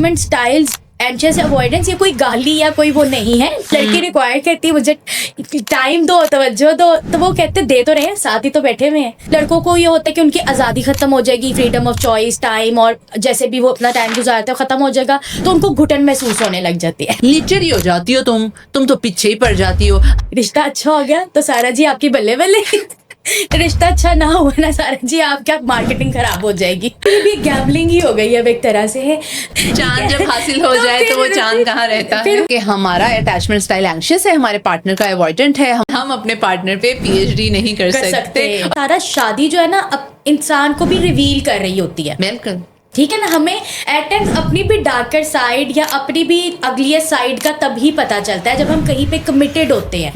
Attachment styles anxious avoidance ये कोई गाली या कोई वो नहीं है। लड़की रिक्वायर करती है मुझे टाइम दो, तवज्जो दो, तो वो कहते दे तो रहे हैं, साथ ही तो बैठे हुए हैं। लड़कों को ये होता है कि उनकी आज़ादी खत्म हो जाएगी, फ्रीडम ऑफ चॉइस, टाइम और जैसे भी वो अपना टाइम गुजारते हो खत्म हो जाएगा, तो उनको घुटन महसूस होने लग जाती है। लीचर ही हो जाती हो तुम तो पीछे ही पड़ जाती हो। रिश्ता अच्छा हो गया तो सारा जी आपकी बल्ले बल्ले, रिश्ता अच्छा ना हुआ ना सारा जी आपका मार्केटिंग खराब हो जाएगी। ये भी गैम्बलिंग ही हो गई अब एक तरह से है। चांद जब हासिल हो जाए तो वो चांद कहाँ रहता है कि हमारा अटैचमेंट स्टाइल एंशियस है, हमारे पार्टनर का अवॉइडेंट है, हम अपने पार्टनर पे पीएचडी नहीं कर सकते। सारा शादी जो है ना अब इंसान को भी रिवील कर रही होती है। बिल्कुल ठीक है ना, हमें एट टाइम्स अपनी भी डार्कर साइड या अपनी भी अगलियर साइड का तभी पता चलता है जब हम कहीं पे कमिटेड होते हैं।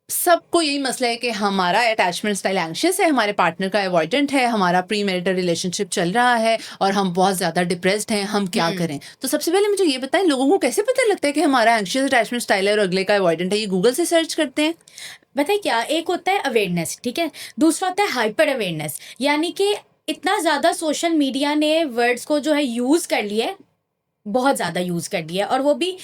सबको यही मसला है कि हमारा अटैचमेंट स्टाइल एंशियस है, हमारे पार्टनर का अवॉइडेंट है, हमारा प्री मैरिटल रिलेशनशिप चल रहा है और हम बहुत ज़्यादा डिप्रेस्ड हैं, हम क्या करें? तो सबसे पहले मुझे ये बताएं, लोगों को कैसे पता लगता है कि हमारा एंशियस अटैचमेंट स्टाइल है और अगले का अवॉइडेंट है? ये गूगल से सर्च करते हैं? बताइए क्या, एक होता है अवेयरनेस, ठीक है, दूसरा होता है हाइपर अवेयरनेस, यानी कि इतना ज़्यादा सोशल मीडिया ने वर्ड्स को जो है यूज़ कर लिया है, बहुत ज़्यादा यूज़ कर दिया, और वो भी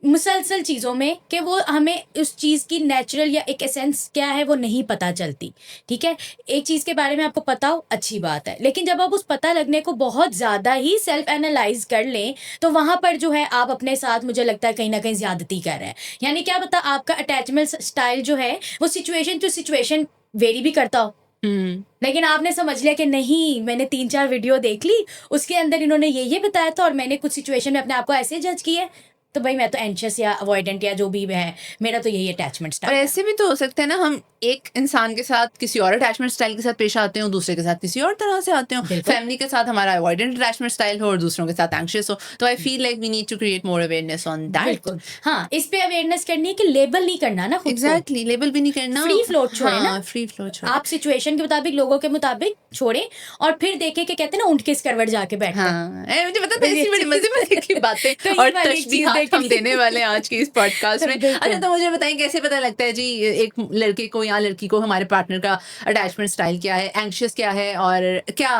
मुसलसल चीज़ों में कि वो हमें उस चीज़ की नेचुरल या एक एसेंस क्या है वो नहीं पता चलती। ठीक है, एक चीज़ के बारे में आपको पता हो अच्छी बात है, लेकिन जब आप उस पता लगने को बहुत ज़्यादा ही सेल्फ एनालाइज कर लें तो वहाँ पर जो है आप अपने साथ मुझे लगता है कहीं ना कहीं ज़्यादती कर रहे हैं। यानी क्या पता आपका अटैचमेंट स्टाइल जो है वो सिचुएशन टू सिचुएशन वेरी भी करता हो, लेकिन आपने समझ लिया कि नहीं, मैंने 3-4 वीडियो देख ली, उसके अंदर इन्होंने ये बताया था और मैंने कुछ सिचुएशन में अपने आप को ऐसे जज किया है, तो भाई मैं तो एंशियस या अवॉइडेंट या जो भी है, मेरा तो यही अटैचमेंट और स्टाइल है। ऐसे भी तो हो सकता है ना, हम एक इंसान के साथ किसी और अटैचमेंट स्टाइल के साथ पेश आते हो, दूसरे के साथ किसी और तरह से आते हो। बिल्कुल। फैमिली के साथ हमारा अवॉइडेंट अटैचमेंट स्टाइल हो और दूसरों के साथ एंशियस हो, तो I feel like we need to create more awareness on that. बिल्कुल, हाँ, इस पे अवेयरनेस करनी है कि लेबल नहीं करना ना खुद को। एग्जैक्टली, लेबल भी नहीं करना, फ्री फ्लोट छोड़े ना, फ्री फ्लोट छोड़े। आप सिचुएशन के मुताबिक, लोगों के मुताबिक छोड़े और फिर देखें कि कहते हैं ना ऊंट किस करवट जाके बैठते हैं। हाँ, मुझे पता था, ऐसी बड़ी मजे की बातें तो ये और वाली चीज़ तशबीहात हम देने वाले हैं आज की इस पॉडकास्ट में। अच्छा, तो मुझे बताएं कैसे पता लगता है जी एक लड़के को या लड़की को हमारे पार्टनर का अटैचमेंट स्टाइल क्या है, एंशियस क्या है, और क्या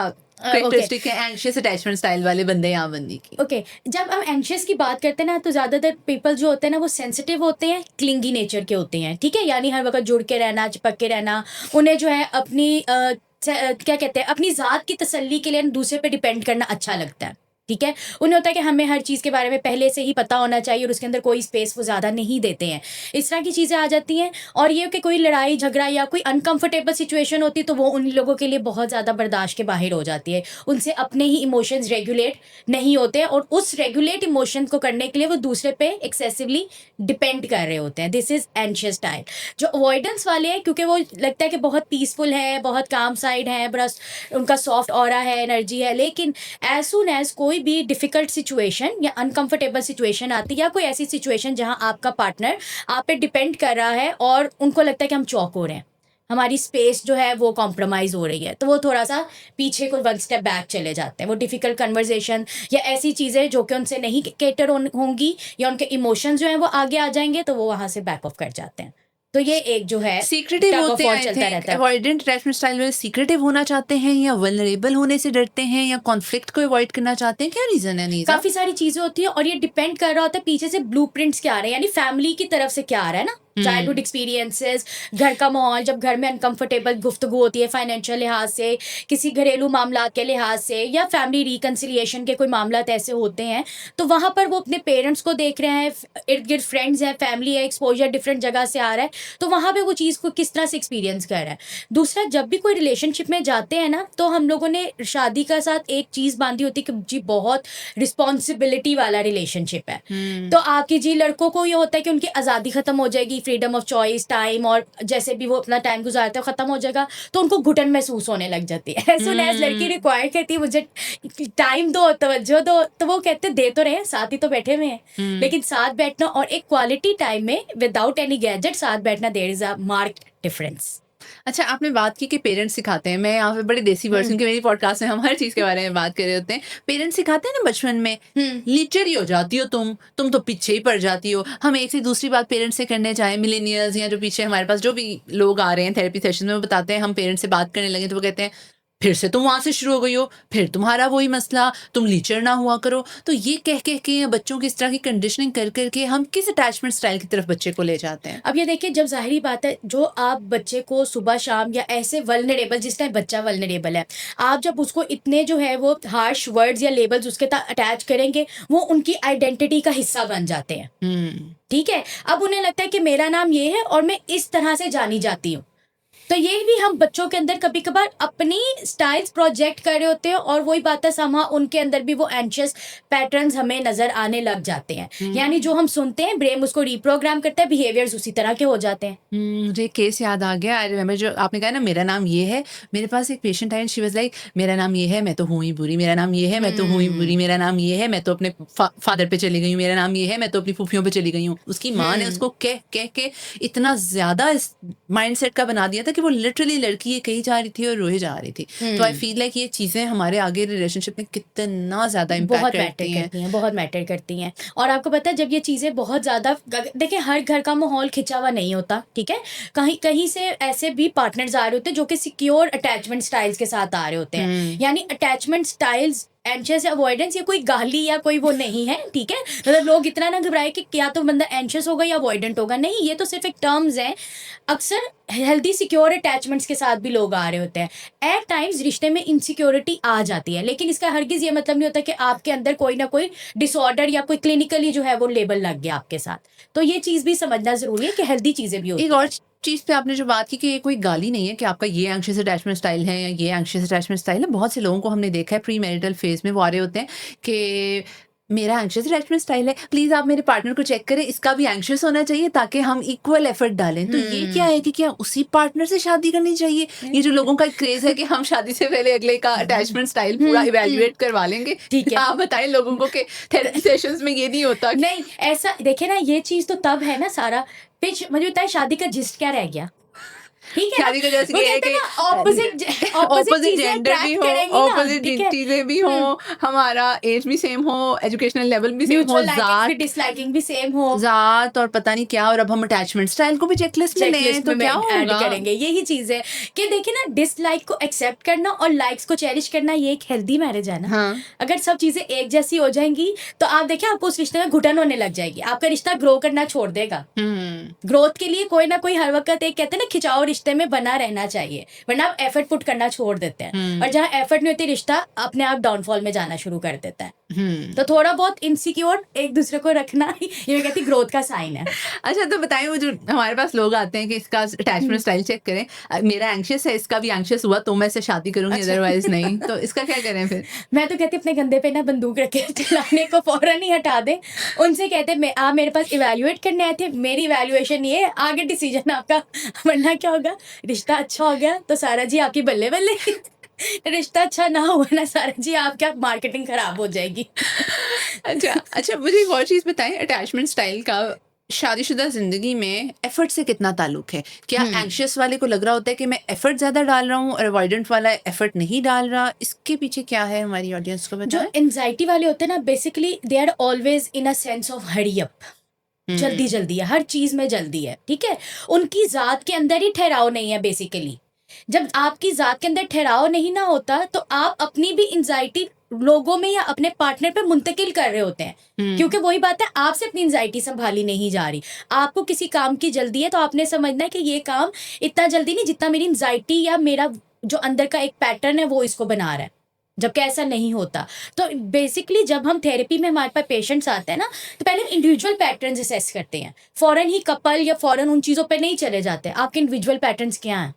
कैरेक्टरिस्टिक है एंशियस अटैचमेंट स्टाइल वाले बंदे या बंदी की? ओके, जब हम एंशियस की बात करते हैं ना तो ज़्यादातर पीपल जो होते हैं ना वो सेंसिटिव होते हैं, क्लिंगी नेचर के होते हैं। ठीक है, यानी हर वक्त जुड़ के रहना, चिपक के रहना, उन्हें जो है अपनी क्या कहते हैं, अपनी ज़ात की तसल्ली के लिए दूसरे पे डिपेंड करना अच्छा लगता है। ठीक है, उन्हें होता है कि हमें हर चीज़ के बारे में पहले से ही पता होना चाहिए और उसके अंदर कोई स्पेस वो ज़्यादा नहीं देते हैं। इस तरह की चीज़ें आ जाती हैं, और ये कि कोई लड़ाई झगड़ा या कोई अनकंफर्टेबल सिचुएशन होती है तो वो उन लोगों के लिए बहुत ज़्यादा बर्दाश्त के बाहर हो जाती है। उनसे अपने ही इमोशंस रेगुलेट नहीं होते हैं और उस रेगुलेट इमोशन को करने के लिए वो दूसरे पे एक्सेसिवली डिपेंड कर रहे होते हैं। This is anxious style. जो अवॉइडेंस वाले हैं, क्योंकि वो लगता है कि बहुत पीसफुल है, बहुत काम साइड है, बड़ा उनका सॉफ्ट ऑरा है, एनर्जी है, लेकिन एज सून एज कोई भी डिफिकल्ट सिचुएशन या अनकंफर्टेबल सिचुएशन आती है या कोई ऐसी सिचुएशन जहां आपका पार्टनर आप पे डिपेंड कर रहा है और उनको लगता है कि हम चौक हो रहे हैं, हमारी स्पेस जो है वो कॉम्प्रोमाइज़ हो रही है, तो वो थोड़ा सा पीछे को 1 स्टेप बैक चले जाते हैं। वो डिफ़िकल्ट कन्वर्सेशन या ऐसी चीज़ें जो कि उनसे नहीं कैटर होंगी या उनके इमोशंस जो हैं वो आगे आ जाएंगे, तो वो वहाँ से बैक ऑफ कर जाते हैं। तो ये एक जो है सीक्रेटिव टग ऑफ होते वॉर हैं, चलता रहता है। अवॉइडेंट अटैचमेंट स्टाइल में सीक्रेटिव होना चाहते हैं या वल्नरेबल होने से डरते हैं या कॉन्फ्लिक्ट को अवॉइड करना चाहते हैं? क्या रीजन है नीज़ा? काफ़ी सारी चीज़ें होती है और ये डिपेंड कर रहा होता है पीछे से ब्लूप्रिंट्स क्या आ रहे हैं, यानी फैमिली की तरफ से क्या आ रहा है ना, चाइल्डहुड एक्सपीरियंसेस, घर का माहौल, जब घर में अनकंफर्टेबल गुफ्तगू होती है फाइनेंशियल लिहाज से, किसी घरेलू मामलात के लिहाज से, या फैमिली रिकन्सिलिएशन के कोई मामलात ऐसे होते हैं, तो वहाँ पर वो अपने पेरेंट्स को देख रहे हैं, इर्द गिर्द फ्रेंड्स हैं, फैमिली है, एक्सपोजर डिफरेंट जगह से आ रहा है, तो वहाँ पे वो चीज़ को किस तरह से एक्सपीरियंस कर रहा है। दूसरा, जब भी कोई रिलेशनशिप में जाते हैं ना, तो हम लोगों ने शादी का साथ एक चीज़ बांधी होती है कि जी बहुत रिस्पॉन्सिबिलिटी वाला रिलेशनशिप है। तो आपकी जी लड़कों को ये होता है कि उनकी आज़ादी ख़त्म हो जाएगी, फ्रीडम ऑफ चॉइस, टाइम और जैसे भी वो अपना टाइम गुजारते हो ख़त्म हो जाएगा, तो उनको घुटन महसूस होने लग जाती है। एज सून एज लड़की रिक्वायर करती है मुझे टाइम दो, तवज्जो दो, तो वो कहते दे तो रहे हैं, साथ ही तो बैठे हुए हैं, लेकिन साथ बैठना और एक क्वालिटी टाइम में विदाउट एनी गैजेट साथ बैठना, there is a marked difference. अच्छा, आपने बात की कि पेरेंट्स सिखाते हैं। मैं यहाँ पे बड़े देसी वर्ड, क्योंकि मेरी पॉडकास्ट में हम हर चीज़ के बारे में बात कर रहे होते हैं। पेरेंट्स सिखाते हैं ना बचपन में, लीचर ही हो जाती हो तुम तो पीछे ही पड़ जाती हो। हम एक से दूसरी बात पेरेंट्स से करने जाएँ, मिलेनियल्स या जो पीछे हमारे पास जो भी लोग आ रहे हैं थेरेपी सेशन में, वो बताते हैं, हम पेरेंट्स से बात करने लगे तो वो कहते हैं फिर से तुम वहां से शुरू हो गई हो, फिर तुम्हारा वही मसला, तुम लीचर ना हुआ करो। तो ये कह कह के या बच्चों की इस तरह की कंडीशनिंग कर करके हम किस अटैचमेंट स्टाइल की तरफ बच्चे को ले जाते हैं? अब ये देखिए, जब ज़ाहिरी बात है, जो आप बच्चे को सुबह शाम या ऐसे वल्नरेबल, जिस टाइम बच्चा वल्नरेबल है, आप जब उसको इतने जो है वो हार्श वर्ड्स या लेबल्स उसके साथ अटैच करेंगे, वो उनकी आइडेंटिटी का हिस्सा बन जाते हैं। ठीक है, अब उन्हें लगता है कि मेरा नाम ये है और मैं इस तरह से जानी जाती हूँ। तो ये भी हम बच्चों के अंदर कभी कभार अपनी स्टाइल्स प्रोजेक्ट कर रहे होते हैं, और वही बात है, समा उनके अंदर भी वो एंशियस पैटर्न्स हमें नजर आने लग जाते हैं। यानी जो हम सुनते हैं, ब्रेन उसको रिप्रोग्राम करता है, बिहेवियर्स उसी तरह के हो जाते हैं। मुझे एक केस याद आ गया। आई रिमेम्बर, जो आपने कहा ना मेरा नाम ये है, मेरे पास एक patient I and she was like, मेरा नाम ये है, मैं तो हूँ ही बुरी, मेरा नाम ये है, मैं तो हूँ ही बुरी, मेरा नाम ये है, मैं तो अपने फादर पे चली गई हूँ, मेरा नाम ये है, मैं तो अपनी फूफियों पे चली गई हूँ। उसकी माँ ने उसको कह कह के इतना ज्यादा इस माइंडसेट का बना दिया था कि वो लिटरली लड़की ये कही जा रही थी और रोए जा रही थी। तो आई फील लाइक ये चीजें हमारे आगे रिलेशनशिप में कितना ज्यादा बहुत इम्पैक्ट मैटर करती हैं। करती हैं, बहुत मैटर करती हैं। और आपको पता है, जब ये चीज़ें बहुत ज़्यादा, देखिए हर घर का माहौल खिंचा हुआ नहीं होता, ठीक है, कहीं कहीं से ऐसे भी पार्टनर्स आ रहे होते हैं जो कि सिक्योर अटैचमेंट स्टाइल्स के साथ आ रहे होते हैं। यानी अटैचमेंट स्टाइल्स, एंशियस अवॉइडेंस, ये कोई गाली या कोई वो नहीं है, ठीक है, मतलब लोग इतना ना घबराए कि क्या तो बंदा एंशियस होगा या अवॉइडेंट होगा, नहीं, ये तो सिर्फ एक टर्म्स हैं। अक्सर हेल्दी सिक्योर अटैचमेंट्स के साथ भी लोग आ रहे होते हैं। एट टाइम्स रिश्ते में इनसिक्योरिटी आ जाती है, लेकिन इसका हरगिज ये मतलब नहीं होता कि आपके अंदर कोई ना कोई डिसऑर्डर या कोई क्लिनिकली जो है वो लेबल लग गया आपके साथ। तो ये चीज़ भी समझना ज़रूरी है कि हेल्दी चीज़ें भी होती एक और चीज पे आपने जो बात की कि ये कोई गाली नहीं है कि आपका ये एंग्शियस अटैचमेंट स्टाइल है या ये एंग्शियस अटैचमेंट स्टाइल है। बहुत से लोगों को हमने देखा है प्री मैरिटल फेज में वो आ रहे होते हैं कि मेरा एंग्शियस अटैचमेंट स्टाइल है, प्लीज आप मेरे पार्टनर को चेक करें, इसका भी एंग्शियस होना चाहिए ताकि हम इक्वल एफर्ट डालें। तो ये क्या है कि क्या उसी पार्टनर से शादी करनी चाहिए? ये जो लोगों का क्रेज है कि हम शादी से पहले अगले का अटैचमेंट स्टाइल पूरा इवेल्युएट करवा लेंगे। ठीक है। आप बताएं लोगों को कि थेरेपी सेशंस में ये नहीं होता। नहीं, ऐसा देखिए ना, ये चीज़ तो तब है ना सारा पिच, मुझे बताए शादी का जिस्ट क्या रह गया, ठीक है, शादी का जैसे कि है कि ऑपोजिट जेंडर भी हो, ऑपोजिट चीजें भी हो, हमारा एज भी सेम हो, एजुकेशनल लेवल भी सेम हो, जात डिसलाइकिंग भी सेम हो, जात और पता नहीं क्या, और अब हम अटैचमेंट स्टाइल को भी चेकलिस्ट में लें तो क्या ऐड होगा? करेंगे। यही चीज है कि देखिए ना, डिसलाइक को एक्सेप्ट करना और लाइक्स को चेरिश करना, ये एक हेल्दी मैरिज है ना। हाँ। अगर सब चीजें एक जैसी हो जाएंगी तो आप देखिए, आपको उस रिश्ते में घुटन होने लग जाएगी, आपका रिश्ता ग्रो करना छोड़ देगा। ग्रोथ के लिए कोई ना कोई हर वक्त एक कहते हैं ना, खिंचाव रिश्ते में बना रहना चाहिए, वरना आप एफर्ट पुट करना छोड़ देते हैं, और जहाँ एफर्ट नहीं होती, रिश्ता अपने आप डाउनफॉल में जाना शुरू कर देता है। तो थोड़ा बहुत इनसिक्योर एक दूसरे को रखना, ये मैं कहती ग्रोथ का साइन है। अच्छा, तो बताइए, वो जो हमारे पास लोग आते हैं कि इसका अटैचमेंट स्टाइल चेक करें, मेरा एंग्शियस है, इसका भी एंग्शियस हुआ तो मैं इससे शादी करूंगी, अदरवाइज नहीं, तो इसका क्या करें फिर? मैं तो कहती अपने कंधे पे ना बंदूक रखे चिल्लाने को फौरन ही हटा दे, उनसे कहते आप मेरे पास इवैल्यूएट करने आए थे, मेरी इवैल्यूएशन ये है, आगे डिसीजन आपका, वरना क्या होगा, रिश्ता अच्छा हो गया तो सारा जी आपकी बल्ले बल्ले, रिश्ता अच्छा ना हुआ ना सारा जी, आपका मार्केटिंग खराब हो जाएगी। अच्छा, मुझे एक और चीज बताएं, अटैचमेंट स्टाइल का शादीशुदा जिंदगी में एफर्ट से कितना ताल्लुक है? क्या एंग्शियस वाले को लग रहा होता है कि मैं एफर्ट ज्यादा डाल रहा हूँ और अवॉइडेंट वाला एफर्ट नहीं डाल रहा? इसके पीछे क्या है, हमारी ऑडियंस को बताएं। जो एंजाइटी वाले होते हैं ना, basically they are always in a sense of hurry up, जल्दी जल्दी है, हर चीज में जल्दी है, ठीक है, उनकी जात के अंदर ही ठहराव नहीं है। बेसिकली जब आपकी जात के अंदर ठहराव नहीं ना होता, तो आप अपनी भी एंजाइटी लोगों में या अपने पार्टनर पे मुंतकिल कर रहे होते हैं, क्योंकि वही बात है, आपसे अपनी एंजाइटी संभाली नहीं जा रही। आपको किसी काम की जल्दी है तो आपने समझना है कि ये काम इतना जल्दी नहीं जितना मेरी एंजाइटी या मेरा जो अंदर का एक पैटर्न है वो इसको बना रहा है, जबकि ऐसा नहीं होता। तो बेसिकली जब हम थेरेपी में हमारे पास पेशेंट्स आते हैं ना, तो पहले हम इंडिविजुअल पैटर्न्स असेस करते हैं, फौरन ही कपल या फौरन उन चीज़ों पे नहीं चले जाते। आपके इंडिविजुअल पैटर्न्स क्या हैं,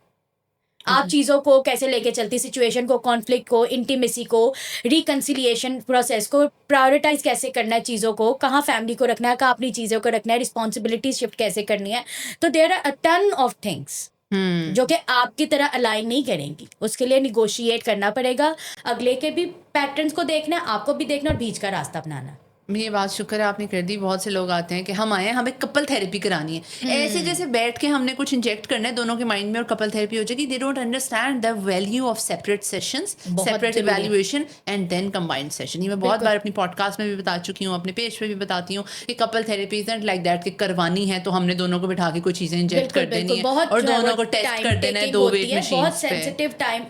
आप चीज़ों को कैसे लेके चलती, सिचुएशन को, कॉन्फ्लिक्ट को, इंटीमेसी को, रिकंसिलिएशन प्रोसेस को प्रायोरिटाइज कैसे करना है, चीज़ों को कहाँ फैमिली को रखना है, कहाँ अपनी चीज़ों को रखना है, रिस्पॉन्सिबिलिटी शिफ्ट कैसे करनी है। तो there are a ton of things जो कि आपकी तरह अलाइन नहीं करेंगी, उसके लिए निगोशिएट करना पड़ेगा, अगले के भी पैटर्न्स को देखना है, आपको भी देखना और बीच का रास्ता अपनाना। ये बात शुक्र है आपने कर दी। बहुत से लोग आते हैं कि हम आए हैं, हमें कपल थेरेपी करानी है, ऐसे जैसे बैठ के हमने कुछ इंजेक्ट करना है दोनों के माइंड में और कपल थेरेपी हो जाएगी। They don't understand the value of separate sessions, बहुत सेपरेट जरूरी है। Evaluation and then combined session. ये मैं बहुत बिल्कुल। बार अपनी पॉडकास्ट में भी बता चुकी हूँ, अपने पेज पे भी बताती हूँ कि couple therapy is not like that कि करवानी है तो हमने दोनों को बिठा के कोई चीजें इंजेक्ट कर बिल्कुल देनी बिल्कुल, है बहुत और जो है वो दोनों को टेस्ट टाइम कर देना है टेकिंग 2 होती वेट है, बहुत मशीन्स पे। सेंसिटिव टाइम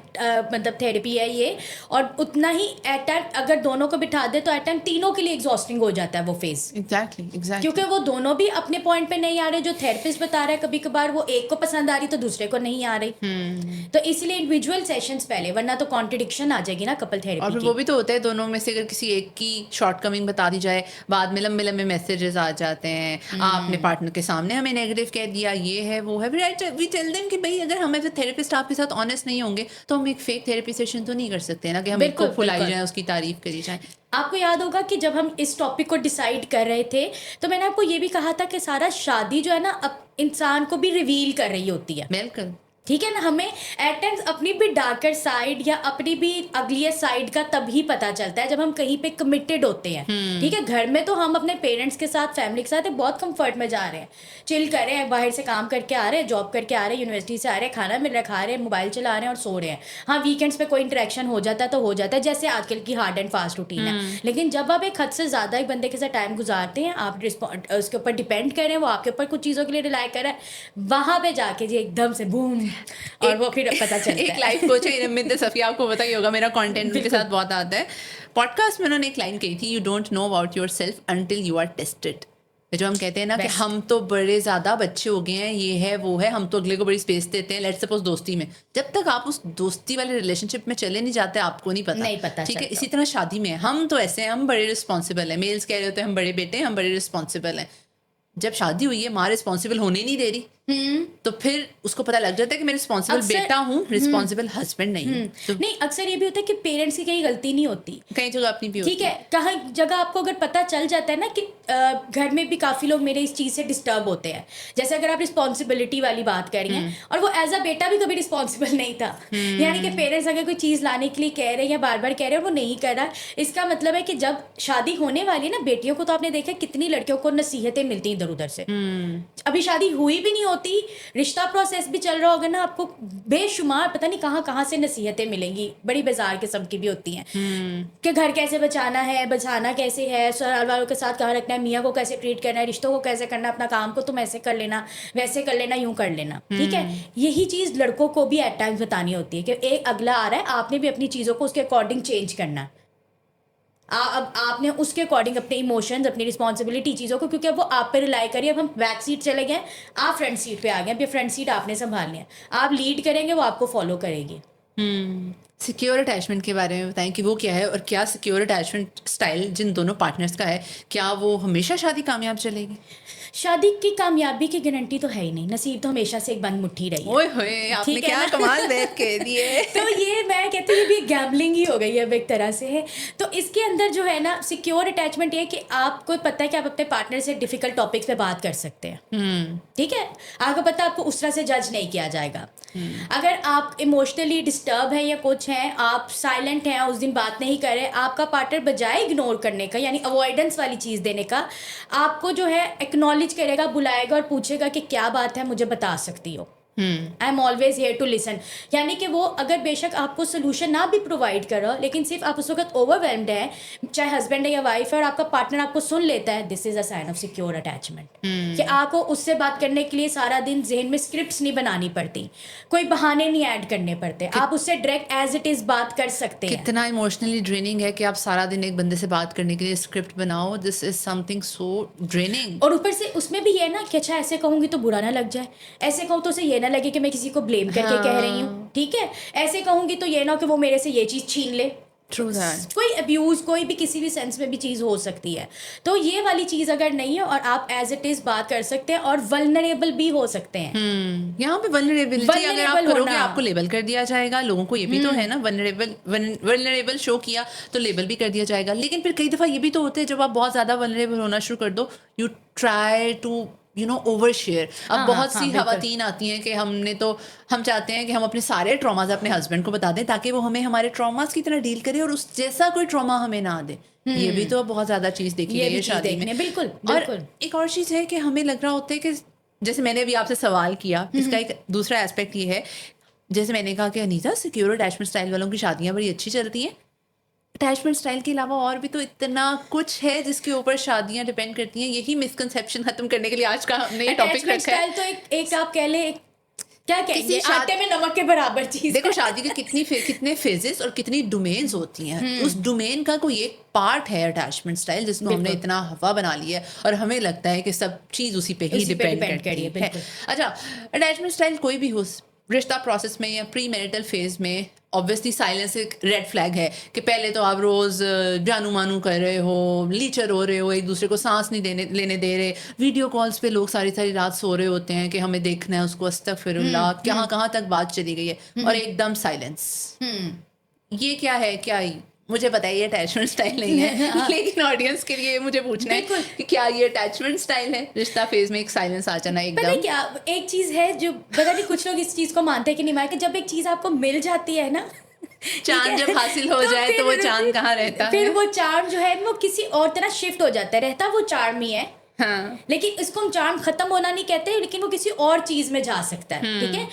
मतलब थेरेपी है ये। और उतना ही एट टाइम अगर दोनों को बिठा दे तो एट टाइम तीनों के लिए एग्जॉस्टिंग हो जाता है वो फेज, एग्जैक्टली क्योंकि वो दोनों भी अपने पॉइंट पे नहीं आ रहे। जो थेरेपिस्ट बता रहा है कभी कभार वो एक को पसंद आ रही तो दूसरे को नहीं आ रही। तो इसलिए इंडिविजुअल सेशंस पहले, वरना तो कॉन्ट्रडिक्शन आ जाएगी ना कपल और थेरेपी फिर की। वो भी तो होता है दोनों में से अगर किसी एक की शॉर्टकमिंग बता दी जाए, बाद में लंबे लंबे मैसेजेस आ जाते हैं, आपने पार्टनर के सामने हमें नेगेटिव कह दिया, ये है वो है। वी टेल देम कि भाई अगर हम एज अ थेरेपिस्ट आपके साथ ऑनेस्ट नहीं होंगे तो हम एक फेक थेरेपी सेशन तो नहीं कर सकते ना, कि हम एक को बिल्कुल फुलाई बिल्कुल। जाए, उसकी तारीफ करी जाए। आपको याद होगा कि जब हम इस टॉपिक को डिसाइड कर रहे थे तो मैंने आपको ये भी कहा था कि सारा शादी जो है ना अब इंसान को भी रिवील कर रही होती है, बिल्कुल। ठीक है ना। हमें एट टाइम्स अपनी भी डार्कर साइड या अपनी भी अगलियर साइड का तभी पता चलता है जब हम कहीं पे कमिटेड होते हैं, ठीक है। घर में तो हम अपने पेरेंट्स के साथ, फैमिली के साथ बहुत कंफर्ट में जा रहे हैं, चिल कर रहे हैं, बाहर से काम करके आ रहे हैं, जॉब करके आ रहे हैं, यूनिवर्सिटी से आ रहे हैं, खाना मिल रहा है, खा रहे हैं, मोबाइल चला रहे हैं और सो रहे हैं। हाँ, वीकेंड्स पे कोई इंटरेक्शन हो जाता है तो हो जाता है, जैसे आजकल की हार्ड एंड फास्ट रूटीन है। लेकिन जब आप एक हद से ज़्यादा एक बंदे के साथ टाइम गुजारते हैं, आप उसके ऊपर डिपेंड कर रहे हैं, वो आपके ऊपर कुछ चीज़ों के लिए रिलाई कर रहा है, वहाँ पे जाके जी एकदम से बूम, और वो फिर पता चलता एक है। लाइफ कोच है इरमित सफिया, आपको पता ही होगा, मेरा कंटेंट उनके बिल्कुल। साथ बहुत आता है। पॉडकास्ट में उन्होंने एक लाइन कही थी, you don't know about yourself until you are tested. जो हम कहते हैं ना कि Best. हम तो बड़े ज्यादा बच्चे हो गए हैं, ये है वो है, हम तो अगले को बड़ी स्पेस देते हैं। लेट्स सपोज दोस्ती में, जब तक आप उस दोस्ती वाले रिलेशनशिप में चले नहीं जाते आपको नहीं पता, ठीक है। इसी तरह शादी में हम तो ऐसे हैं, हम बड़े रिस्पॉन्सिबल हैं, मेल्स कह रहे होते हैं हम बड़े बेटे हैं, हम बड़े रिस्पॉन्सिबल हैं। जब शादी हुई है, माँ रिस्पॉन्सिबल होने नहीं दे रही, तो फिर उसको पता लग जाता है कि मैं रिस्पॉन्सिबल बेटा हूँ, रिस्पॉन्सिबल हस्बैंड नहीं हूँ। तो नहीं, अक्सर ये भी होता है कि पेरेंट्स की कहीं गलती नहीं होती, कई जगह अपनी भी ठीक होती है। कहाँ जगह आपको अगर पता चल जाता है ना कि घर में भी काफ़ी लोग मेरे इस चीज़ से डिस्टर्ब होते हैं, जैसे अगर आप रिस्पॉन्सिबिलिटी वाली बात कर रही हैं और वो एज अ बेटा भी कभी रिस्पॉन्सिबल नहीं था, यानी कि पेरेंट्स अगर कोई चीज़ लाने के लिए कह रहे हैं या बार बार कह रहे हैं और वो नहीं कर रहा, इसका मतलब है कि जब शादी होने वाली है ना, बेटियों को तो आपने देखा कितनी लड़कियों को नसीहतें मिलती हैं इधर उधर से। अभी शादी हुई भी नहीं होती, रिश्ता प्रोसेस भी चल रहा होगा ना, आपको बेशुमार पता नहीं कहाँ कहाँ से नसीहतें मिलेंगी, बड़ी बाजार किस्म की भी होती हैं कि घर कैसे बचाना है, बचाना कैसे है, ससुराल वालों के साथ कहाँ रखना है, मियाँ को कैसे ट्रीट करना है, रिश्तों को कैसे करना, अपना काम को तुम ऐसे कर लेना, वैसे कर लेना, यूं कर लेना, ठीक है। यही चीज़ लड़कों को भी एट टाइम्स बतानी होती है कि एक अगला आ रहा है, आपने भी अपनी चीज़ों को उसके अकॉर्डिंग चेंज करना है। अब आपने उसके अकॉर्डिंग अपने इमोशंस, अपनी रिस्पॉन्सिबिलिटी चीज़ों को, क्योंकि अब वो आप पे रिलाई करिए। अब हम बैक सीट चले गए, आप फ्रंट सीट पे आ गए, अब ये फ्रंट सीट आपने संभालनी है, आप लीड करेंगे, वो आपको फॉलो करेगी। सिक्योर अटैचमेंट के बारे में बताएं कि वो क्या है, और क्या सिक्योर अटैचमेंट स्टाइल जिन दोनों पार्टनर्स का है, क्या वो हमेशा शादी कामयाब चलेगी? शादी की कामयाबी की गारंटी तो है ही नहीं, नसीब तो हमेशा से एक बंद मुट्ठी रही है। ओए होए, आपने ठीक है क्या ना? कमाल बात कह दी है। तो ये मैं कहती हूँ ये भी गैम्बलिंग ही हो गई है अब एक तरह से है। तो इसके अंदर जो है ना, सिक्योर अटैचमेंट ये है कि आपको पता है कि आप अपने पार्टनर से डिफिकल्ट टॉपिक्स पे बात कर सकते हैं, ठीक है। आपको पता है आपको उस तरह से जज नहीं किया जाएगा। अगर आप इमोशनली डिस्टर्ब है या कुछ है, आप साइलेंट हैं, उस दिन बात नहीं कर रहे, आपका पार्टनर बजाय इग्नोर करने का, यानी अवॉइडेंस वाली चीज़ देने का, आपको जो है एक्नॉलेज करेगा, बुलाएगा और पूछेगा कि क्या बात है, मुझे बता सकती हो, I am always here to listen. यानी कि वो अगर बेशक आपको सोल्यूशन ना भी प्रोवाइड करो, लेकिन सिर्फ आप उस वक्त ओवरवेल्म्ड है, चाहे हस्बैंड है या वाइफ है, और आपका पार्टनर आपको सुन लेता है, this is a sign of secure attachment. कि आपको उससे बात करने के लिए सारा दिन जहन में स्क्रिप्ट्स नहीं बनानी पड़ती, कोई बहाने नहीं ऐड करने पड़ते, आप उससे डायरेक्ट एज इट इज बात कर सकते हैं। कितना इमोशनली ड्रेनिंग है कि आप सारा दिन एक बंदे से बात करने के लिए स्क्रिप्ट बनाओ। This is something so draining. और ऊपर से उसमें भी ये ना कि अच्छा ऐसे कहूंगी तो बुरा ना लग जाए, ऐसे कहूँ तो उसे ये ना लगे कि मैं किसी को ब्लेम करके कह रही हूँ, ठीक है, ऐसे कहूंगी तो ये ना कि वो मेरे से ये चीज़ छीन ले। True that. कोई अब्यूज, कोई भी किसी भी सेंस में भी चीज़ हो सकती है। तो ये वाली चीज़ अगर नहीं है और आप एज इट इज बात कर सकते हैं और वल्नरेबल भी हो सकते हैं। यहाँ पे वल्नरेबिलिटी अगर आप Vulnerable करोगे होना। आपको लेबल कर दिया जाएगा। लोगों को ये भी तो है ना, वल्नरेबल शो किया तो लेबल भी कर दिया जाएगा। लेकिन फिर कई दफ़ा ये भी तो होते हैं, जब आप बहुत ज़्यादा वल्नरेबल होना शुरू कर दो, you try to over share. अब हाँ, बहुत हाँ, सी बिल्कुल। खवातीन आती हैं कि हम चाहते हैं कि हम अपने सारे ट्रॉमाज अपने हस्बैंड को बता दें ताकि वो हमें हमारे ट्रॉमाज की तरह डील करे और उस जैसा कोई ट्रॉमा हमें ना दे। ये भी तो बहुत ज्यादा चीज देखी ये गई भी है चीज शादी में। देखने बिल्कुल और बिल्कुल। एक और चीज है कि हमें लग रहा होता है कि जैसे मैंने अभी आपसे सवाल किया, इसका एक दूसरा एस्पेक्ट ये है, जैसे मैंने कहा कि अनीता सिक्योर अटैचमेंट स्टाइल वालों की शादियां बड़ी अच्छी चलती हैं। अटैचमेंट स्टाइल के अलावा और भी तो इतना कुछ है जिसके ऊपर शादियां डिपेंड करती हैं। यही मिसकंसेप्शन खत्म करने के लिए आज का हमने ये टॉपिक अटैचमेंट रखा है। स्टाइल तो एक आप कह ले, क्या कहेंगे, शाद- आटे में नमक के बराबर चीज देखो है। शादी के कितने फेजेस और कितनी डोमेन्स होती हैं। उस डोमेन का कोई एक पार्ट है अटैचमेंट स्टाइल जिसको हमने बिल्कुल। इतना हवा बना लिया है और हमें लगता है कि सब चीज उसी पे ही उसी पे डिपेंड depend करती करी है, है। बिल्कुल। अच्छा, अटैचमेंट स्टाइल कोई भी हो, रिश्ता प्रोसेस में या प्री मैरिटल फेज में ऑब्वियसली साइलेंस एक रेड फ्लैग है कि पहले तो आप रोज जानू मानू कर रहे हो, लीचर हो रहे हो, एक दूसरे को सांस नहीं लेने दे रहे, वीडियो कॉल्स पे लोग सारी सारी रात सो रहे होते हैं कि हमें देखना है उसको, अस्तगफिरुल्लाह, कहाँ तक बात चली गई है, और एकदम साइलेंस। ये क्या है? मुझे बताइए, अटैचमेंट स्टाइल नहीं है लेकिन ऑडियंस के लिए मुझे पूछना है बिल्कुल। कि क्या ये अटैचमेंट स्टाइल है? रिश्ता फेज में एक साइलेंस आ जाना पता है एकदम। क्या, एक चीज है जो पता नहीं कुछ लोग इस चीज को मानते हैं कि नहीं मानते, जब एक चीज आपको मिल जाती है ना, ठीक चांद है, जब हासिल हो जाए तो वो चांद कहाँ रहता फिर है? वो चार्म जो है वो किसी और तरह शिफ्ट हो जाता है, रहता वो चार्म ही है, हाँ, लेकिन इसको हम चार्म खत्म होना नहीं कहते, लेकिन वो किसी और चीज में जा सकता है। ठीक है,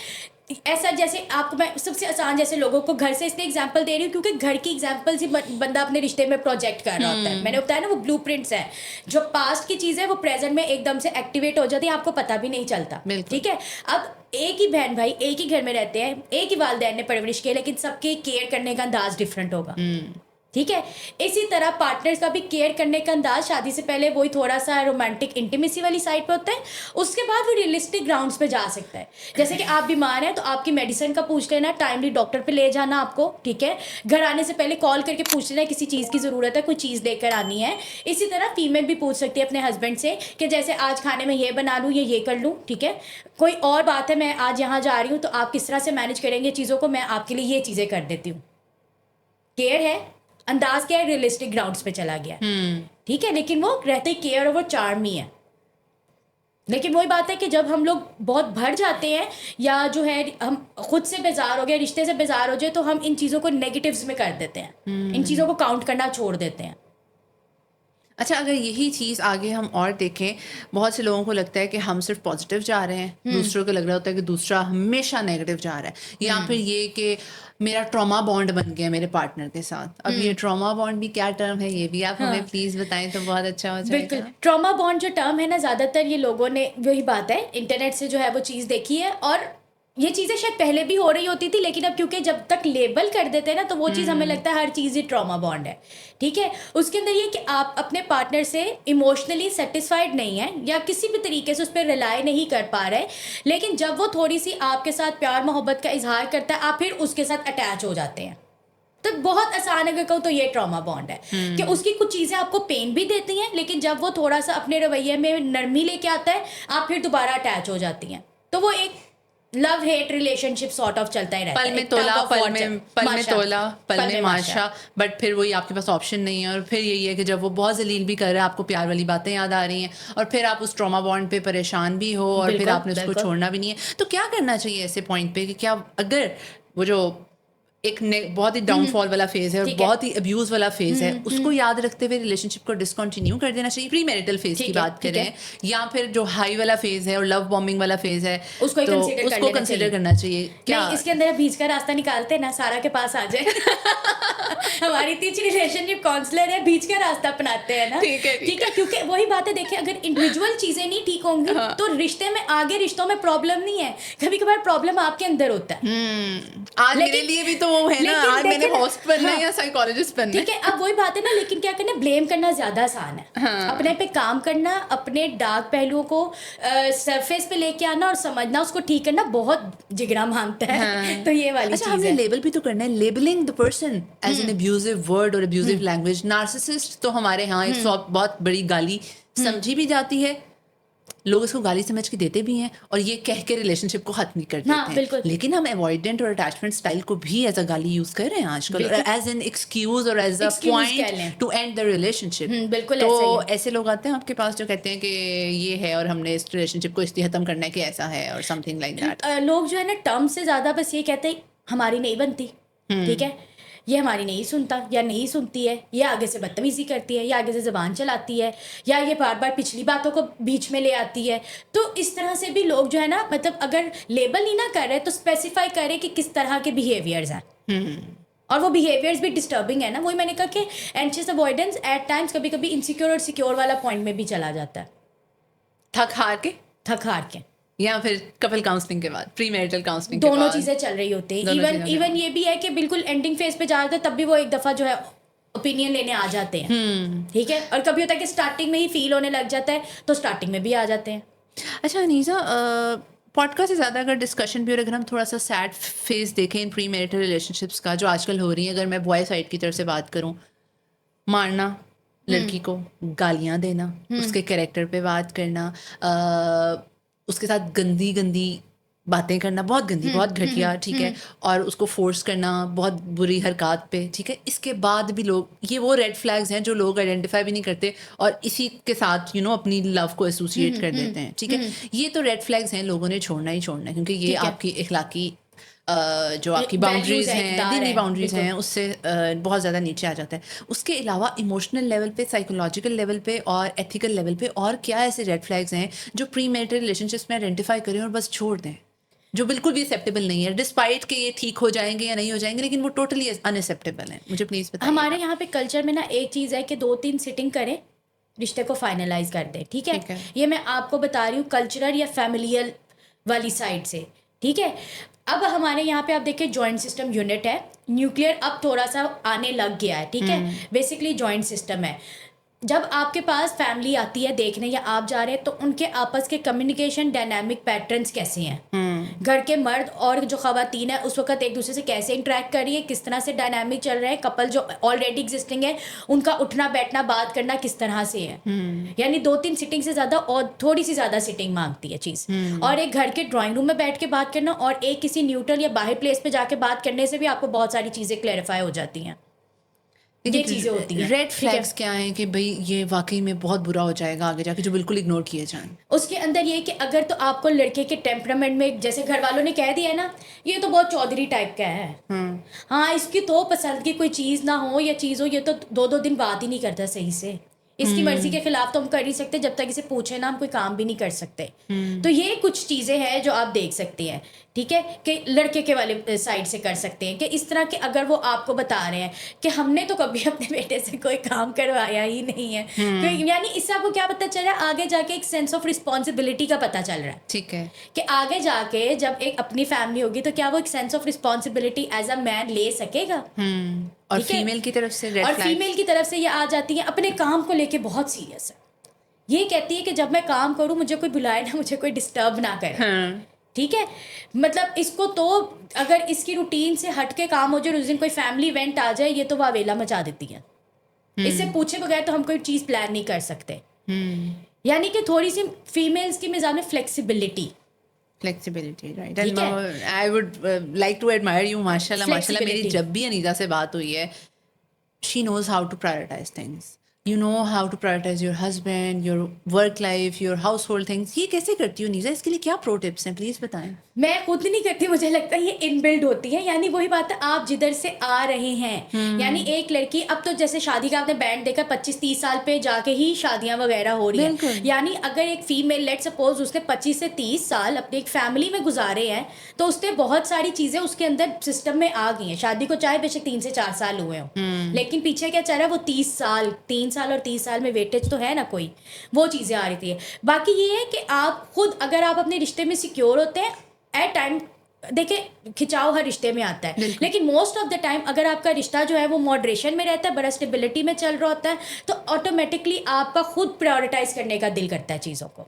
ऐसा जैसे आपको मैं सबसे आसान जैसे लोगों को घर से इसलिए एग्जांपल दे रही हूँ क्योंकि घर की एग्जांपल से बंदा अपने रिश्ते में प्रोजेक्ट कर रहा होता है। मैंने बताया ना, वो ब्लूप्रिंट्स है, जो पास्ट की चीज है वो प्रेजेंट में एकदम से एक्टिवेट हो जाती है, आपको पता भी नहीं चलता। बिल्कुल। ठीक है, अब एक ही बहन भाई एक ही घर में रहते हैं, एक ही वालिदैन ने परवरिश की है, लेकिन सबके केयर करने का अंदाज डिफरेंट होगा। ठीक है, इसी तरह पार्टनर्स का भी केयर करने का अंदाज शादी से पहले वही थोड़ा सा रोमांटिक इंटीमेसी वाली साइड पे होता है, उसके बाद वो रियलिस्टिक ग्राउंड्स पे जा सकता है। जैसे कि आप बीमार हैं तो आपकी मेडिसिन का पूछ लेना, टाइमली डॉक्टर पे ले जाना आपको। ठीक है, घर आने से पहले कॉल करके पूछ लेना किसी चीज़ की ज़रूरत है, कोई चीज़ लेकर आनी है। इसी तरह फीमेल भी पूछ सकती है अपने हस्बैंड से कि जैसे आज खाने में ये बना लूँ, ये कर लूँ। ठीक है, कोई और बात है, मैं आज यहाँ जा रही हूँ तो आप किस तरह से मैनेज करेंगे चीज़ों को, मैं आपके लिए ये चीज़ें कर देती हूँ। केयर है, अंदाज क्या है, रियलिस्टिक ग्राउंड्स पे चला गया। ठीक है, लेकिन वो रहते केयर और वो चार्म ही है। लेकिन वही बात है कि जब हम लोग बहुत भर जाते हैं या जो है हम खुद से बेजार हो गए, रिश्ते से बेजार हो जाए, तो हम इन चीज़ों को नेगेटिव्स में कर देते हैं, इन चीज़ों को काउंट करना छोड़ देते हैं। अच्छा, अगर यही चीज़ आगे हम और देखें, बहुत से लोगों को लगता है कि हम सिर्फ पॉजिटिव जा रहे हैं, दूसरों को लग रहा होता है कि दूसरा हमेशा नेगेटिव जा रहा है, या फिर ये कि मेरा ट्रॉमा बॉन्ड बन गया मेरे पार्टनर के साथ। अब ये ट्रॉमा बॉन्ड भी क्या टर्म है, ये भी आप हमें प्लीज़ बताएं तो बहुत अच्छा हो बिल्कुल, जाएगा। ट्रॉमा बॉन्ड जो टर्म है ना, ज़्यादातर ये लोगों ने, वही बात है, इंटरनेट से जो है वो चीज़ देखी है, और ये चीज़ें शायद पहले भी हो रही होती थी, लेकिन अब क्योंकि जब तक लेबल कर देते हैं ना, तो वो चीज़ हमें लगता है हर चीज़ ही ट्रॉमा बॉन्ड है। ठीक है, उसके अंदर ये कि आप अपने पार्टनर से इमोशनली सेटिस्फाइड नहीं है या किसी भी तरीके से उस पर रिलाई नहीं कर पा रहे, लेकिन जब वो थोड़ी सी आपके साथ प्यार मोहब्बत का इजहार करता है, आप फिर उसके साथ अटैच हो जाते हैं। तो बहुत आसान अगर कहूँ तो ये ट्रॉमा बॉन्ड है कि उसकी कुछ चीज़ें आपको पेन भी देती हैं, लेकिन जब वो थोड़ा सा अपने रवैये में नरमी लेके आता है, आप फिर दोबारा अटैच हो जाती हैं। तो वो एक love hate relationship sort of चलता ही रहता है। पल में एक तोला, tug of पल war में माशा, तोला, पल में माशा, बट फिर वही आपके पास ऑप्शन नहीं है, और फिर यही है कि जब वो बहुत जलील भी कर रहा है, आपको प्यार वाली बातें याद आ रही हैं, और फिर आप उस ट्रॉमा बॉन्ड पे परेशान भी हो, और फिर बिल्कुल, आपने उसको बिल्कुल। छोड़ना भी नहीं है। तो क्या करना चाहिए ऐसे पॉइंट पे कि क्या, अगर वो जो एक बहुत ही डाउनफॉल वाला फेज है और ठीक है। बहुत ही अब्यूज वाला फेज है, उसको याद रखते हुए रिलेशनशिप को डिसकंटिन्यू कर देना चाहिए, प्री मैरिटल फेज की ठीक है, बात ठीक करें, या फिर जो हाई वाला फेज है और लव बॉम्बिंग वाला फेज है, उसको ही तो consider कर उसको लेना कंसिडर चाहिए। करना चाहिए क्या? नहीं, इसके अंदर बीच का रास्ता निकालते हैं ना, सारा के पास आ जाए। हमारी तीच रिलेशनशिप काउंसलर है, बीच का रास्ता अपनाते हैं ना। ठीक है, ठीक है, क्योंकि वही बात है, देखिए अगर इंडिविजुअल चीजें नहीं ठीक होंगी तो रिश्ते में आगे रिश्तों में प्रॉब्लम नहीं है, कभी कभार प्रॉब्लम आपके अंदर होता है। आज मेरे लेकिन- लिए भी तो वो है ना, लेकिन आज मैंने देखिए ना, होस्ट बनना है हाँ, या साइकोलॉजिस्ट बनना है। ठीक है, अब वही बात है ना, लेकिन क्या करना, ब्लेम करना ज्यादा आसान है। अपने पे काम करना, अपने डार्क पहलुओं को सरफेस पे लेके आना और समझना, उसको ठीक करना बहुत जिगरा मांगता है। तो ये वाली अच्छा, चीज हमने है। लेबल भी तो करना है, labelling the person as an abusive word और अब्यूजिव लैंग्वेज। नार्सिसिस्ट तो हमारे यहाँ एक बहुत बड़ी गाली समझी भी जाती है, लोग इसको गाली समझ के देते भी हैं और ये कह के रिलेशनशिप को खत्म नहीं कर देते हाँ, हैं, बिल्कुल। लेकिन हम अवॉइडेंट और अटैचमेंट स्टाइल को भी एज अ गाली यूज कर रहे हैं आजकल, बिल्कुल। एज एन एक्सक्यूज और एज अ Excuse कह पॉइंट लें। To end the relationship. बिल्कुल तो ऐसा ही है। ऐसे लोग आते हैं आपके पास जो कहते हैं कि ये है और हमने इस रिलेशनशिप को इसलिए खत्म करना है कि ऐसा है और समथिंग लाइक दैट। लोग जो है ना टर्म से ज़्यादा बस ये कहते हैं हमारी नहीं बनती, ठीक है, ये हमारी नहीं सुनता या नहीं सुनती है, ये आगे से बदतमीजी करती है, या आगे से ज़बान चलाती है, या ये बार बार पिछली बातों को बीच में ले आती है। तो इस तरह से भी लोग जो है ना, मतलब अगर लेबल ही ना कर रहे तो स्पेसिफाई करें कि किस तरह के बिहेवियर्स हैं। और वो बिहेवियर्स भी डिस्टर्बिंग है ना, वही मैंने कहा कि एंशियस अवॉइडेंस एट टाइम्स कभी कभी इनसिक्योर और सिक्योर वाला पॉइंट में भी चला जाता है, थक हार के थक हार के। या फिर कपल काउंसलिंग के बाद, प्री मैरिटल काउंसलिंग के दोनों बाद चीज़ें चल रही होती हैं। दोनों इवन चीज़ें चल इवन ये भी है कि बिल्कुल एंडिंग फेज पे जा रहे तब भी वो एक दफ़ा जो है ओपिनियन लेने आ जाते हैं, ठीक है। और कभी होता है कि स्टार्टिंग में ही फील होने लग जाता है तो स्टार्टिंग में भी आ जाते हैं। अच्छा अनीसा, पॉडकास्ट से ज़्यादा अगर डिस्कशन भी, और अगर हम थोड़ा सा सैड फेस देखें इन प्री मैरिटल रिलेशनशिप्स का जो आजकल हो रही है, अगर मैं बॉय साइड की तरफ से बात करूं, मारना लड़की को, गालियां देना, उसके कैरेक्टर पे बात करना, उसके साथ गंदी गंदी बातें करना, बहुत गंदी, बहुत घटिया, ठीक है, और उसको फोर्स करना बहुत बुरी हरकत पे, ठीक है। इसके बाद भी लोग, ये वो रेड फ्लैग्स हैं जो लोग आइडेंटिफाई भी नहीं करते और इसी के साथ अपनी लव को एसोसिएट कर देते हैं, ठीक है। ये तो रेड फ्लैग्स हैं, लोगों ने छोड़ना ही छोड़ना है, क्योंकि ये ठीक है। आपकी इखलाकी जो आपकी values बाउंड्रीज है, हैं, इक़दार दीनी है, बाउंड्रीज बिल्कुल। हैं, उससे बहुत ज़्यादा नीचे आ जाता है। उसके अलावा इमोशनल लेवल पे, साइकोलॉजिकल लेवल पे और एथिकल लेवल पे और क्या ऐसे रेड फ्लैग्स हैं जो प्री मैरिटल रिलेशनशिप्स में आइडेंटिफाई करें और बस छोड़ दें, जो बिल्कुल भी एक्सेप्टेबल नहीं है, डिस्पाइट के ये ठीक हो जाएंगे या नहीं हो जाएंगे, लेकिन वो टोटली अनएक्सेप्टेबल है। मुझे प्लीज़ बताइए। हमारे यहाँ पे कल्चर में ना एक चीज़ है कि 2-3 सिटिंग करें, रिश्ते को फाइनलाइज कर दें, ठीक ठीक है। है। ये मैं आपको बता रही हूँ कल्चरल या फैमिलियल वाली साइड से, ठीक है। अब हमारे यहाँ पे आप देखिए जॉइंट सिस्टम यूनिट है, न्यूक्लियर अब थोड़ा सा आने लग गया है, ठीक है। बेसिकली जॉइंट सिस्टम है। जब आपके पास फैमिली आती है देखने या आप जा रहे हैं तो उनके आपस के कम्युनिकेशन डायनामिक पैटर्न्स कैसे हैं, घर के मर्द और जो ख़वातीन है उस वक्त एक दूसरे से कैसे इंटरेक्ट कर रही है, किस तरह से डायनामिक चल रहा है, कपल जो ऑलरेडी एग्जिस्टिंग है उनका उठना बैठना बात करना किस तरह से है। यानी 2-3 सिटिंग से ज़्यादा और थोड़ी सी ज़्यादा सिटिंग मांगती है चीज़। और एक घर के ड्राइंग रूम में बैठ के बात करना और एक किसी न्यूट्रल या बाहर प्लेस पे जाके बात करने से भी आपको बहुत सारी चीज़ें क्लैरिफाई हो जाती हैं। ये चीज़ें होती हैं। रेड ठीक है? फ्लैग्स क्या हैं कि भाई ये वाकई में बहुत बुरा हो जाएगा आगे जाके, जो बिल्कुल इग्नोर किए जाएं? उसके अंदर ये कि अगर तो आपको लड़के के टेम्परामेंट में, जैसे घर वालों ने कह दिया है ना, ये तो बहुत चौधरी टाइप का है, हाँ इसकी तो पसंद की कोई चीज़ ना हो या चीज़ हो, ये तो 2-2 दिन बात ही नहीं करता सही से, इसकी मर्जी के खिलाफ तो हम कर नहीं सकते, जब तक इसे पूछे ना हम कोई काम भी नहीं कर सकते। तो ये कुछ चीज़ें हैं जो आप देख सकते हैं, ठीक है, कि लड़के के वाले साइड से कर सकते हैं कि इस तरह के अगर वो आपको बता रहे हैं कि हमने तो कभी अपने बेटे से कोई काम करवाया ही नहीं है, यानी इससे आपको क्या पता चल रहा है, आगे जाके एक सेंस ऑफ रिस्पॉन्सिबिलिटी का पता चल रहा है, ठीक है, कि आगे जाके जब एक अपनी फैमिली होगी तो क्या वो एक sense of responsibility as a man ले सकेगा। और ठीक है? फीमेल की तरफ से रेड और फ्लैग्स? फीमेल की तरफ से ये आ जाती है अपने काम को लेके बहुत सीरियस है, ये कहती है कि जब मैं काम करूं मुझे कोई बुलाए ना, मुझे कोई डिस्टर्ब ना करे, ठीक है। मतलब इसको तो अगर इसकी रूटीन से हट के काम हो जाए, उस दिन कोई फैमिली इवेंट आ जाए, ये तो वावेला मचा देती है। इससे पूछे बगैर तो हम कोई चीज़ प्लान नहीं कर सकते। यानी कि थोड़ी सी फीमेल्स की मिजाज में फ्लेक्सिबिलिटी, राइट। ठीक I would like to admire you, माशाल्लाह माशाल्लाह। मेरी Flexibility. जब भी अनीता से बात हुई है, she knows how to prioritise things, you know how to prioritise your husband, your work life, your household things. ये कैसे करती हो नीजा? इसके लिए क्या प्रो टिप्स हैं, प्लीज बताएं। मैं खुद नहीं करती, मुझे लगता है ये इनबिल्ड होती है। यानी वही बात है, आप जिधर से आ रहे हैं, यानी एक लड़की, अब तो जैसे शादी का आपने बैंड देखा 25-30 साल पे जाके ही शादियां वगैरह हो रही बिल्कुल। हैं। यानी अगर एक फीमेल लेट सपोज उसने 25 से 30 साल अपनी एक फैमिली में गुजारे हैं तो उसने बहुत सारी चीज़ें उसके अंदर सिस्टम में आ गई हैं। शादी को चाहे बेशक 3 से 4 साल हुए हों, लेकिन पीछे क्या चल रहा है, वो 30 साल, 3 साल और 30 साल में वेटेज तो है ना कोई, वो चीज़ें आ रही थी। बाकी ये है कि आप खुद अगर आप अपने रिश्ते में सिक्योर होते हैं, एट टाइम देखिए खिंचाव हर रिश्ते में आता है, लेकिन मोस्ट ऑफ द टाइम अगर आपका रिश्ता जो है वो मॉडरेशन में रहता है, बड़ा स्टेबिलिटी में चल रहा होता है, तो ऑटोमेटिकली आपका खुद प्रायोरिटाइज करने का दिल करता है चीज़ों को।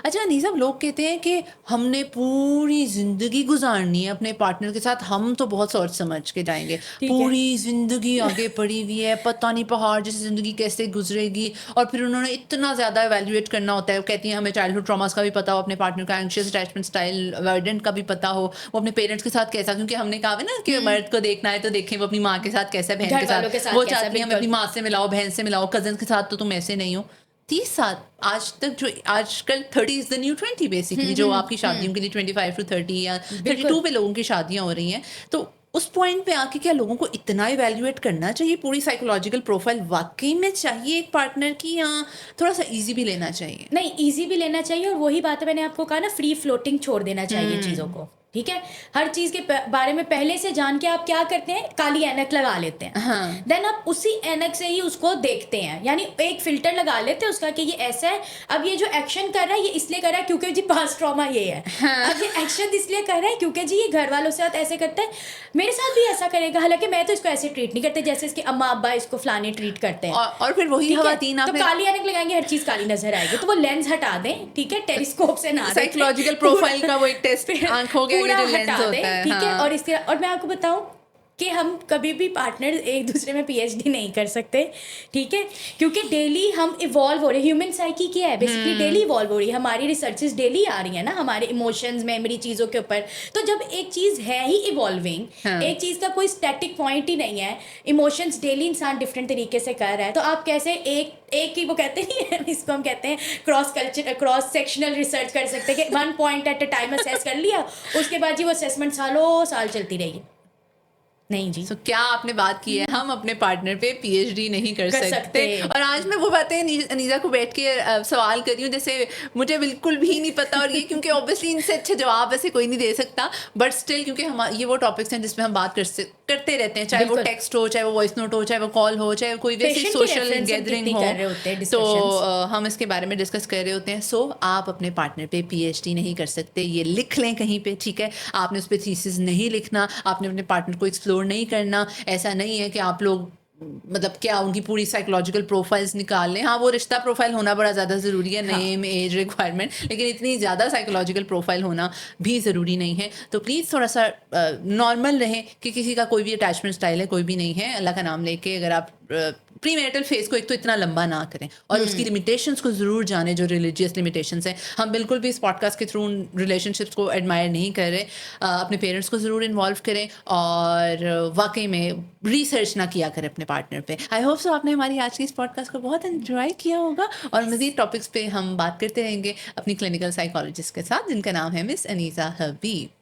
अच्छा अनीसा, लोग कहते हैं कि हमने पूरी ज़िंदगी गुज़ारनी है अपने पार्टनर के साथ, हम तो बहुत सोच समझ के जाएँगे। ठीक है। पूरी ज़िंदगी आगे पड़ी हुई है, पता नहीं पहाड़ जैसी ज़िंदगी कैसे गुज़रेगी, और फिर उन्होंने इतना ज़्यादा इवैल्यूएट करना होता है। वो कहती हैं हमें चाइल्डहुड ट्रॉमास का भी पता हो, अपने पार्टनर का एंग्ज़ियस अटैचमेंट स्टाइल अवॉइडेंट का भी पता हो, वो अपने पेरेंट्स के साथ कैसा, क्योंकि हमने कहा है ना कि मर्द को देखना है तो देखें वो अपनी माँ के साथ कैसा है, बहन घर के वालों के साथ। साथ वो कैसा, चाहती है हमें अपनी बिल्कुल। माँ से मिलाओ, बहन से मिलाओ, कज़िन्स के साथ तो तुम ऐसे नहीं हो। 30 साल आज तक, जो आजकल 30 इज़ द न्यू 20 बेसिकली, जो आपकी शादियों के लिए 25 टू 30 या 32 बिल्कुल। पे लोगों की शादियाँ हो रही हैं। तो उस पॉइंट पे आके क्या लोगों को इतना इवैल्यूएट करना चाहिए? पूरी साइकोलॉजिकल प्रोफाइल वाक़ई में चाहिए एक पार्टनर की, या थोड़ा-सा ईज़ी भी लेना चाहिए? नहीं, ईज़ी भी लेना चाहिए, और वही बात है मैंने आपको कहा ना, फ्री फ्लोटिंग छोड़ देना चाहिए चीज़ों हुँ। को, ठीक है? हर चीज़ के बारे में पहले से जान के आप क्या करते हैं, काली ऐनक लगा लेते हैं। हाँ। देन आप उसी ऐनक से ही उसको देखते हैं, यानी एक फ़िल्टर लगा लेते हैं उसका कि ये ऐसा है, अब ये जो एक्शन कर रहा है ये इसलिए कर रहा है क्योंकि जी पास्ट ट्रॉमा ये है। हाँ। अब ये एक्शन इसलिए कर रहा है क्योंकि जी ये घर वालों के साथ ऐसे करता है, मेरे साथ भी ऐसा करेगा, हालाँकि मैं तो इसको ऐसे ट्रीट नहीं करती जैसे इसके अम्मा-अब्बा इसको फलाने ट्रीट करते हैं। और फिर वही ठीक है? खवातीन तो आपने काली ऐनक लगाएँगे, हर चीज़ काली नज़र आएगी। तो वो लेंस हटा दें, ठीक है? टेलीस्कोप से ना देखें। साइकोलॉजिकल पूरा प्रोफाइल का वो एक टेस्ट फिर आँखों के आगे पूरा जो लेंस हटा होता दें, है। ठीक है? हाँ। और इसके और मैं आपको बताऊँ कि हम कभी भी पार्टनर एक दूसरे में पीएचडी नहीं कर सकते, ठीक है? क्योंकि डेली हम इवॉल्व हो रहे हैं, ह्यूमन साइकी क्या है बेसिकली, डेली इवॉल्व हो रही है, हमारी रिसर्चेस डेली आ रही है ना हमारे इमोशंस, मेमोरी, चीज़ों के ऊपर। तो जब एक चीज़ है ही इवॉल्विंग, हाँ। एक चीज़ का कोई स्टैटिक पॉइंट ही नहीं है, इमोशंस डेली इंसान डिफरेंट तरीके से कर रहा है, तो आप कैसे एक ही, वो कहते नहीं है इसको हम कहते हैं क्रॉस सेक्शनल रिसर्च कर सकते हैं कि one point at a time assess कर लिया, उसके बाद जी वो असेसमेंट सालों साल चलती रहेगी। नहीं जी। सो क्या आपने बात की है, हम अपने पार्टनर पे पीएचडी नहीं कर कर सकते। सकते। और आज मैं वो बातें अनीजा को बैठ के सवाल कर रही हूँ जैसे मुझे बिल्कुल भी नहीं पता, और ये क्योंकि ऑब्वियसली इनसे अच्छे जवाब ऐसे कोई नहीं दे सकता, बट स्टिल क्योंकि हम ये वो टॉपिक्स हैं जिसमें हम बात करते रहते हैं, चाहे वो बिल्कुल। टेक्स्ट हो, चाहे वो वॉइस नोट हो, चाहे वो कॉल हो, चाहे कोई वैसी पेशेंट की सोशल रेफरेंस हम गैदरिंग कितनी हो, कर रहे होते हैं, तो डिस्कशंस। हम इसके बारे में डिस्कस कर रहे होते हैं। सो आप अपने पार्टनर पे पीएचडी नहीं कर सकते, ये लिख लें कहीं पे, ठीक है? आपने उस पर थीसिस नहीं लिखना, आपने अपने पार्टनर को एक्सप्लोर नहीं करना। ऐसा नहीं है कि आप लोग मतलब क्या उनकी पूरी साइकोलॉजिकल प्रोफाइल्स निकाल लें। हाँ, वो रिश्ता प्रोफाइल होना बड़ा ज़्यादा ज़रूरी है, हाँ। नेम, एज, रिक्वायरमेंट, लेकिन इतनी ज़्यादा साइकोलॉजिकल प्रोफाइल होना भी ज़रूरी नहीं है। तो प्लीज़ थोड़ा सा नॉर्मल रहें कि किसी का कोई भी अटैचमेंट स्टाइल है, कोई भी नहीं है। अल्लाह का नाम लेके अगर आप प्री मैरिटल फेज़ को एक तो इतना लंबा ना करें, और उसकी लिमिटेशंस को ज़रूर जानें, जो रिलीजियस लिमिटेशंस हैं। हम बिल्कुल भी इस पॉडकास्ट के थ्रू उन रिलेशनशिप्स को एडमायर नहीं कर रहे। अपने पेरेंट्स को ज़रूर इन्वॉल्व करें, और वाक़ई में रिसर्च ना किया करें अपने पार्टनर पे। आई होप सो आपने हमारी आज की इस पॉडकास्ट को बहुत एन्जॉय किया होगा, और मज़ीद टॉपिक्स पे हम बात करते रहेंगे अपनी क्लिनिकल साइकोलॉजिस्ट के साथ, जिनका नाम है मिस अनीसा हबीब।